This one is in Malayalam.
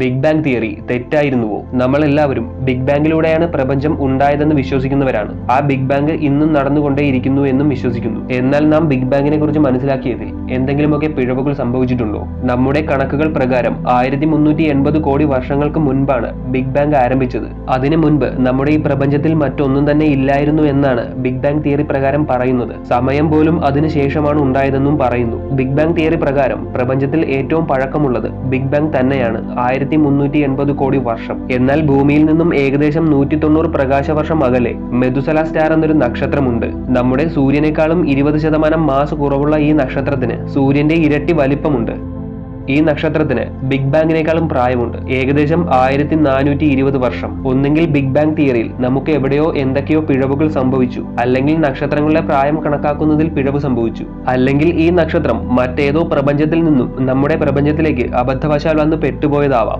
Big bang theory തെറ്റായിരുന്നുവോ? നമ്മളെല്ലാവരും ബിഗ് ബാങ്ങിലൂടെയാണ് പ്രപഞ്ചം ഉണ്ടായതെന്ന് വിശ്വസിക്കുന്നവരാണ്. ആ ബിഗ് ബാങ് ഇന്നും നടന്നുകൊണ്ടേയിരിക്കുന്നു എന്നും വിശ്വസിക്കുന്നു. എന്നാൽ നാം ബിഗ് ബാങ്ങിനെ കുറിച്ച് മനസ്സിലാക്കിയതിൽ എന്തെങ്കിലുമൊക്കെ പിഴവുകൾ സംഭവിച്ചിട്ടുണ്ടോ? നമ്മുടെ കണക്കുകൾ പ്രകാരം 1380 കോടി വർഷങ്ങൾക്ക് മുൻപാണ് ബിഗ് ബാങ് ആരംഭിച്ചത്. അതിനു മുൻപ് നമ്മുടെ ഈ പ്രപഞ്ചത്തിൽ മറ്റൊന്നും തന്നെ ഇല്ലായിരുന്നു എന്നാണ് ബിഗ് ബാങ് തിയറി പ്രകാരം പറയുന്നത്. സമയം പോലും അതിനുശേഷമാണ് ഉണ്ടായതെന്നും പറയുന്നു. ബിഗ് ബാങ് തിയറി പ്രകാരം പ്രപഞ്ചത്തിൽ ഏറ്റവും പഴക്കമുള്ളത് ബിഗ് ബാങ് തന്നെയാണ്, 1380 കോടി വർഷം. എന്നാൽ ഭൂമിയിൽ നിന്നും ഏകദേശം 190 പ്രകാശവർഷം അകലെ മെതുസല സ്റ്റാർ എന്നൊരു നക്ഷത്രമുണ്ട്. നമ്മുടെ സൂര്യനേക്കാളും 20% മാസ് കുറവുള്ള ഈ നക്ഷത്രത്തിന് സൂര്യന്റെ ഇരട്ടി വലിപ്പമുണ്ട്. ഈ നക്ഷത്രത്തിന് ബിഗ് ബാങ്ങിനേക്കാളും പ്രായമുണ്ട്, ഏകദേശം 1420 വർഷം. ഒന്നെങ്കിൽ ബിഗ് ബാങ് തിയറിയിൽ നമുക്ക് എവിടെയോ എന്തൊക്കെയോ പിഴവുകൾ സംഭവിച്ചു, അല്ലെങ്കിൽ നക്ഷത്രങ്ങളുടെ പ്രായം കണക്കാക്കുന്നതിൽ പിഴവ് സംഭവിച്ചു, അല്ലെങ്കിൽ ഈ നക്ഷത്രം മറ്റേതോ പ്രപഞ്ചത്തിൽ നിന്നും നമ്മുടെ പ്രപഞ്ചത്തിലേക്ക് അബദ്ധവശാൽ വന്ന് പെട്ടുപോയതാവാം.